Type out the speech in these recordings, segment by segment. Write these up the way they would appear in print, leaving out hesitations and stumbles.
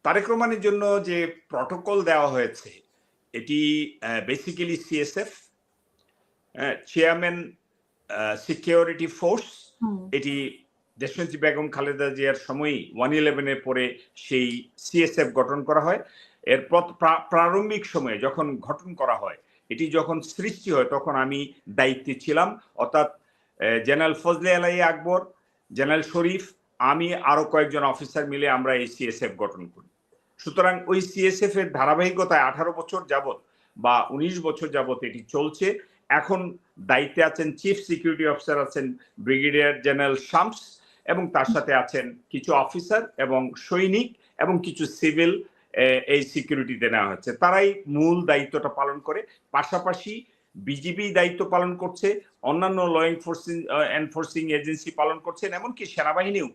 তারেক রহমানের জন্য যে প্রটোকল দেওয়া হয়েছে এটি basically CSF chairman security force, এটি দেশনেত্রী বেগম খালেদা জিয়ার সময়ই 1/11-এর পরে সেই সিএসএফ গঠন করা হয়। এর প্রারম্ভিক সময়ে যখন গঠন করা হয়, এটি যখন সৃষ্টি হয় তখন আমি দায়িত্বে ছিলাম, অর্থাৎ জেনারেল ফজলে আলাই আকবর, জেনারেল শরীফ, আমি আরো কয়েকজন অফিসার মিলে আমরা এই সিএসএফ গঠন করি। সুতরাং ওই সিএসএফ এর ধারাবাহিকতায় 18 বছর যাবত বা 19 বছর যাবত এটি চলছে। এখন দায়িত্বে আছেন চিফ সিকিউরিটি অফিসার আছেন ব্রিগেডিয়ার জেনারেল শামস, এবং তার সাথে আছেন কিছু অফিসার এবং সৈনিক এবং কিছু সিভিল এই সিকিউরিটিতে নেওয়া হচ্ছে। তারাই মূল দায়িত্বটা পালন করে, পাশাপাশি বিজিবি দায়িত্ব পালন করছে, অন্যান্য ল এনফোর্সিং এজেন্সি পালন করছেন, এমনকি সেনাবাহিনীও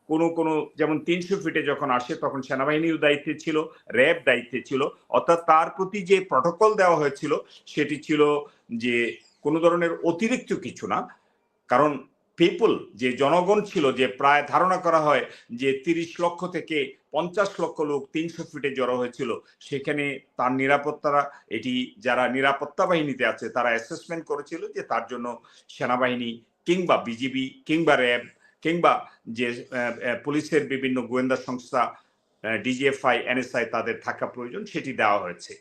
কোনো যেমন 300 ফিটে যখন আসে তখন সেনাবাহিনীও দায়িত্বে ছিল, র্যাব দায়িত্বে ছিল। অর্থাৎ তার প্রতি যে প্রটোকল দেওয়া হয়েছিল সেটি ছিল যে কোনো ধরনের অতিরিক্ত কিছু না। কারণ পিপল যে জনগণ ছিল, যে প্রায় ধারণা করা হয় যে 30 লক্ষ থেকে 50 লক্ষ লোক 300 ফিটে জড়ো হয়েছিল, সেখানে তার নিরাপত্তারা এটি যারা নিরাপত্তা বাহিনীতে আছে তারা অ্যাসেসমেন্ট করেছিল যে তার জন্য সেনাবাহিনী কিংবা বিজিবি কিংবা র্যাব কিংবা যে পুলিশের বিভিন্ন গোয়েন্দা সংস্থা ডিজিএফআই, এনএসআই তাদের থাকা প্রয়োজন, সেটি দেওয়া হয়েছে।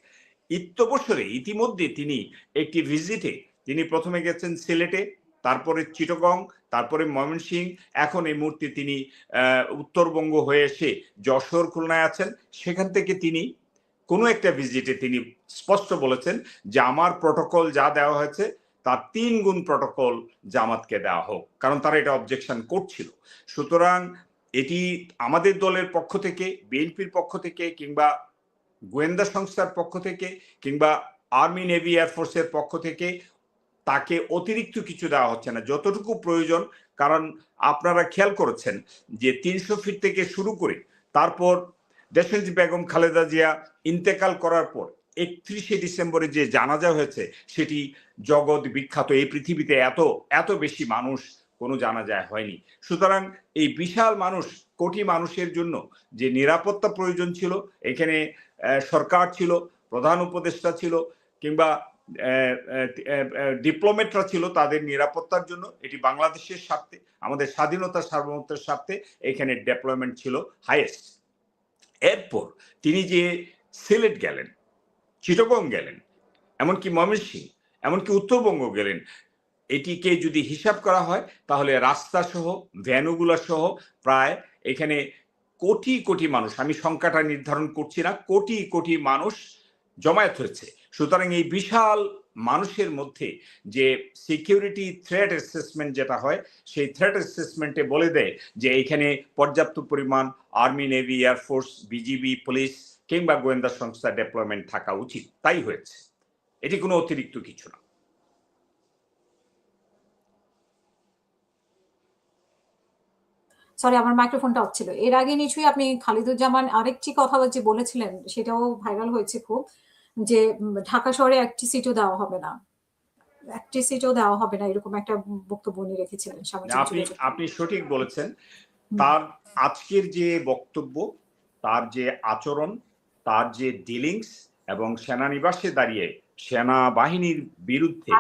বছরে ইতিমধ্যে তিনি একটি ভিজিটে তিনি প্রথমে গেছেন সিলেটে, তারপরে চিটাগং, তারপরে ময়মনসিংহ, এখন এই মুহূর্তে তিনি উত্তরবঙ্গ হয়ে এসে যশোর, খুলনায় আছেন। সেখান থেকে তিনি কোনো একটা ভিজিটে তিনি স্পষ্ট বলেছেন যে আমার প্রটোকল যা দেওয়া হয়েছে তার 3 গুণ প্রটোকল জামাতকে দেওয়া হোক, কারণ তারা এটা অবজেকশন করছিল। সুতরাং এটি আমাদের দলের পক্ষ থেকে, বিএনপির পক্ষ থেকে কিংবা গোয়েন্দা সংস্থার পক্ষ থেকে কিংবা আর্মি, নেভি, এয়ারফোর্সের পক্ষ থেকে তাকে অতিরিক্ত কিছু দেওয়া হচ্ছে না, যতটুকু প্রয়োজন। কারণ আপনারা খেয়াল করেছেন যে 300 ফিট থেকে শুরু করে তারপর দেশনেত্রী বেগম খালেদা জিয়া ইন্তেকাল করার পর 31শে ডিসেম্বরে যে জানাজা হয়েছে সেটি জগৎ বিখ্যাত। এই পৃথিবীতে এত বেশি মানুষ কোনো জানাজায় হয়নি। সুতরাং এই বিশাল মানুষ, কোটি মানুষের জন্য যে নিরাপত্তা প্রয়োজন ছিল, এখানে সরকার ছিল, প্রধান উপদেষ্টা ছিল কিংবা ডিপ্লোমেটরা ছিল, তাদের নিরাপত্তার জন্য এটি বাংলাদেশের স্বার্থে, আমাদের স্বাধীনতা সার্বভৌমত্বের স্বার্থে এখানে ডেপ্লয়মেন্ট ছিল হাইয়েস্ট। এরপর তিনি যে সিলেট গেলেন, চিটাগং গেলেন, এমনকি ময়মনসিংহ, এমনকি উত্তরবঙ্গ গেলেন, এটিকে যদি হিসাব করা হয় তাহলে রাস্তা সহ, ভ্যানুগুলা সহ প্রায় এখানে কোটি কোটি মানুষ, আমি সংখ্যাটা নির্ধারণ করছি না, কোটি কোটি মানুষ জমায়েত হয়েছে। সুতরাং এই বিশাল মানুষের মধ্যে যে সিকিউরিটি থ্রেট অ্যাসেসমেন্ট যেটা হয়, সেই থ্রেট অ্যাসেসমেন্টে বলে দেয় যে এখানে পর্যাপ্ত পরিমাণ army, navy, air force, BGB, police কিংবা গোয়েন্দা সংস্থা ডেপ্লয়মেন্ট থাকা উচিত। তাই হয়েছে, এটি কোনো অতিরিক্ত কিছু না। সরি, আমার মাইক্রোফোনটা অফ ছিল। এর আগে নিশ্চয়ই আপনি খালিদুজ্জামান আরেকটি কথা যে বলেছিলেন, সেটাও ভাইরাল হয়েছে খুব, যে ঢাকা শহরে একটি সিটও দেওয়া হবে না, এরকম একটা বক্তব্য উনি রেখেছিলেন। আপনি সঠিক বলেছেন। তার আজকের যে বক্তব্য, তার যে আচরণ, তার যে ডিলিংস এবং সেনানিবাসে দাঁড়িয়ে সেনাবাহিনীর বিরুদ্ধে,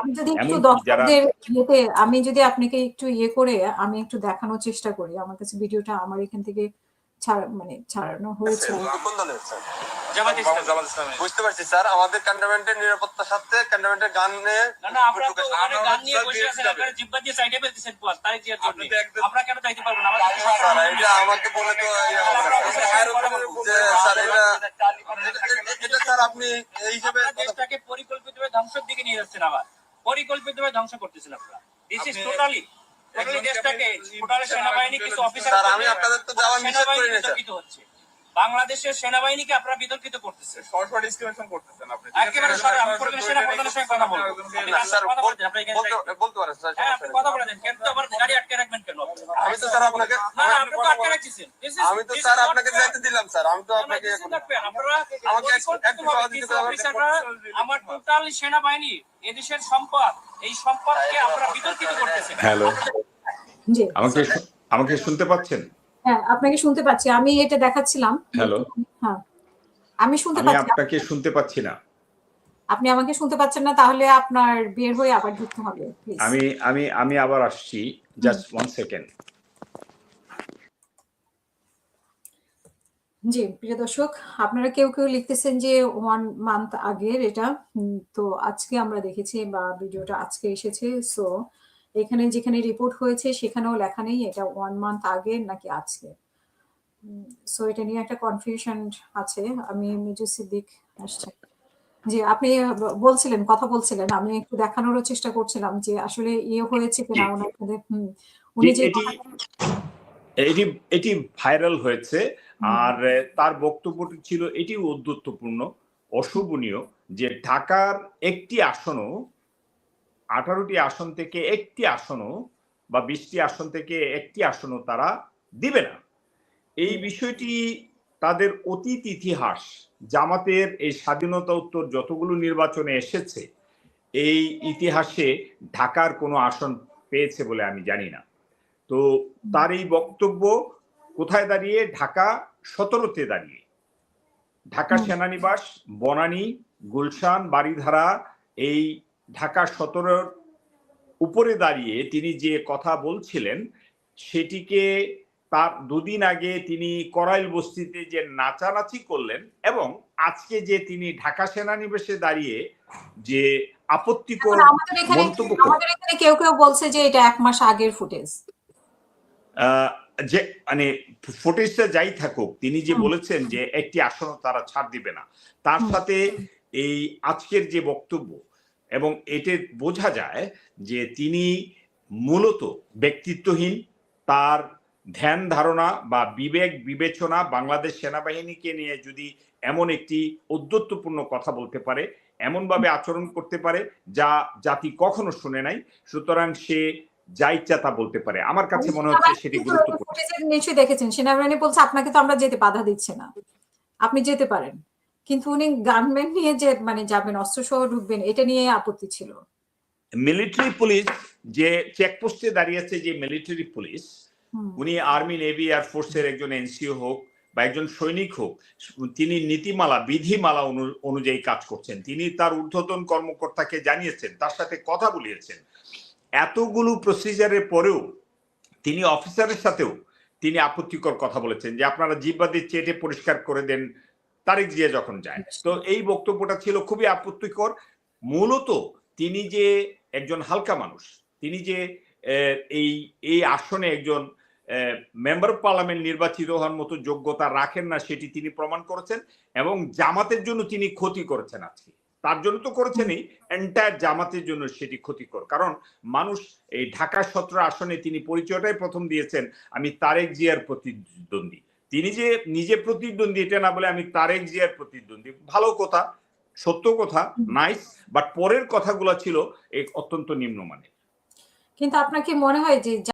আমি যদি আপনাকে একটু করে আমি একটু দেখানোর চেষ্টা করি, আমার কাছে ভিডিওটা আমার এখান থেকে ছাড়ানো হয়েছে। বুঝতে পারছি স্যার, আমাদের ক্যান্টনমেন্টের নিরাপত্তার সাথে ক্যান্টনমেন্টের গান নিয়ে আমাকে বলে তো স্যার আপনি এই হিসেবে দেশটাকে পরিকল্পিতভাবে ধ্বংসের দিকে নিয়ে যাচ্ছেন, আবার পরিকল্পিতভাবে ধ্বংস করতেছেন আপনারা। দিস ইজ টোটালি দেশটাকে টোটালি সেনাবাহিনী কিছু অফিসার, আমি আপনাদের তো যাওয়া নিষেধ করি না স্যার। বাংলাদেশের সেনাবাহিনীকে আপনারা বিতর্কিত করতেছেন, সরাসরি ডিসক্রিমিনেশন করতেছেন আপনি। একেবারে সরাসরি আমি পরিবেশ সেনা প্রধানের সঙ্গে কথা বলবো, স্যার বলতে পারেন স্যার। হ্যাঁ, আপনি কথা বলে দেন, কিন্তু আবার গাড়ি আটকে রাখবেন কেন? আমি তো স্যার আপনাকে, না আপনি তো আটকে রাখছেন। আমি তো স্যার আপনাকে যাইতে দিলাম স্যার, আমি তো আপনাকে আপনারা আমাকে একটু সহযোগিতা করবেন। আমার টোটাল সেনাবাহিনী এদেশের সম্পদ, এই সম্পদকে আপনারা বিতর্কিত করতেছেন। হ্যালো, জি আমাকে শুনতে পাচ্ছেন? হ্যাঁ, আপনাকে শুনতে পাচ্ছি। আমি এটা দেখাচ্ছিলাম। হ্যালো, হ্যাঁ, আমি শুনতে আমি পাচ্ছি। আপনাকে শুনতে পাচ্ছি না। আপনি আমাকে শুনতে পাচ্ছেন না, তাহলে আপনার বের হয়ে আবার ঢুকতে হবে প্লিজ। আমি আমি আমি আবার আসছি, জাস্ট 1 সেকেন্ড। জি, প্রিয় দর্শক, আপনারা কেউ লিখতেছেন যে 1 মান্থ আগের এটা। তো আজকে আমরা দেখেছি বা ভিডিওটা আজকে এসেছে। সো এখানে যেখানে রিপোর্ট হয়েছে সেখানেও লেখা নেই এটা 1 মান্থ আগের নাকি আজকে। সো এটা নিয়ে একটা কনফিউশন আছে। আমি মিজু সিদ্দিক আসছে। জি, আপনি বলছিলেন, কথা বলছিলেন। আমি একটু দেখানোরও চেষ্টা করছিলাম যে আসলে হয়েছে কিনা উনার সাথে। উনি যে এটি এটি এটি ভাইরাল হয়েছে, আর তার বক্তব্যটি ছিল এটি ঔদ্ধত্যপূর্ণ, অশোভনীয়, যে ঢাকার একটি আসনও 18টি আসন থেকে একটি আসনও বা 20টি আসন থেকে একটি আসনও তারা দিবে না। এই বিষয়টি তাদের অতীত ইতিহাস, জামাতের এই স্বাধীনতা উত্তর যতগুলো নির্বাচনে এসেছে এই ইতিহাসে ঢাকার কোনো আসন পেয়েছে বলে আমি জানি না। তো তার এই বক্তব্য কোথায় দাঁড়িয়ে? ঢাকা 17তে দাঁড়িয়ে। ঢাকা সেনানিবাস, বনানী, গুলশান, বারিধারা, এই ঢাকা 17র উপরে দাঁড়িয়ে তিনি যে কথা বলছিলেন সেটিকে তার দুদিন আগে তিনি করাইল বস্তিতে যে নাচানাচি করলেন, এবং আজকে যে তিনি ঢাকা সেনানিবাসে দাঁড়িয়ে যে আপত্তিকর মন্তব্য আমাদের এখানে কেউ বলছে যে এটা 1 মাস আগের ফুটেজ। যে মানে ফুটেজটা যাই থাকুক, তিনি যে বলেছেন যে একটি আসনও তারা ছাড় দিবে না, তার সাথে এই আজকের যে বক্তব্য, এবং এতে বোঝা যায় যে তিনি মূলত ব্যক্তিত্বহীন। তার ধ্যান ধারণা বা বিবেক বিবেচনা বাংলাদেশ সেনাবাহিনীকে নিয়ে যদি এমন একটি ঔদ্ধত্যপূর্ণ কথা বলতে পারে, এমনভাবে আচরণ করতে পারে যা জাতি কখনো শুনে নাই, সুতরাং সে যা ইচ্ছা তা বলতে পারে। আমার কাছে মনে হচ্ছে সেটি গুরুত্বপূর্ণ। নিশ্চয়ই দেখেছেন, সেনাবাহিনী বলছে আপনাকে তো আমরা যেতে বাধা দিচ্ছে না, আপনি যেতে পারেন। কিন্তু উনি গানম্যান নিয়ে যে যাবেন, অস্ত্র সহ ঢুকবেন, এটা নিয়ে আপত্তি ছিল। মিলিটারি পুলিশ যে চেকপোস্টে দাঁড়িয়েছে, যে মিলিটারি পুলিশ, উনি আর্মি, নেভি, এয়ারফোর্সের একজন এনসিও হোক বা একজন সৈনিক হোক, তিনি নীতিমালা, বিধিমালা অনুযায়ী কাজ করছেন। তিনি তার ঊর্ধ্বতন কর্মকর্তাকে জানিয়েছেন, তার সাথে কথা বলিয়েছেন। এতগুলো প্রসিজারের পরেও তিনি অফিসারের সাথেও তিনি আপত্তিকর কথা বলেছেন যে আপনারা জিহ্বা দিয়ে চেটে পরিষ্কার করে দেন তারেক জিয়া যখন যায়। তো এই বক্তব্যটা ছিল খুবই আপত্তিকর। মূলত তিনি যে একজন হালকা মানুষ, তিনি যে এই আসনে একজন মেম্বার অফ পার্লামেন্ট নির্বাচিত হওয়ার মতো যোগ্যতা রাখেন না সেটি তিনি প্রমাণ করেছেন, এবং জামাতের জন্য তিনি ক্ষতি করেছেন। আজকে তার জন্য তো করেছেনই, এন্টায়ার জামাতের জন্য সেটি ক্ষতিকর। কারণ মানুষ এই ঢাকা 17 আসনে তিনি পরিচয়টাই প্রথম দিয়েছেন আমি তারেক জিয়ার প্রতিদ্বন্দ্বী। তিনি যে নিজে প্রতিদ্বন্দ্বী এটা না বলে আমি তারেক জিয়ার প্রতিদ্বন্দ্বী, ভালো কথা, সত্য কথা, নাইস, বাট পরের কথাগুলো ছিল অত্যন্ত নিম্নমানের। কিন্তু আপনার কি মনে হয় যে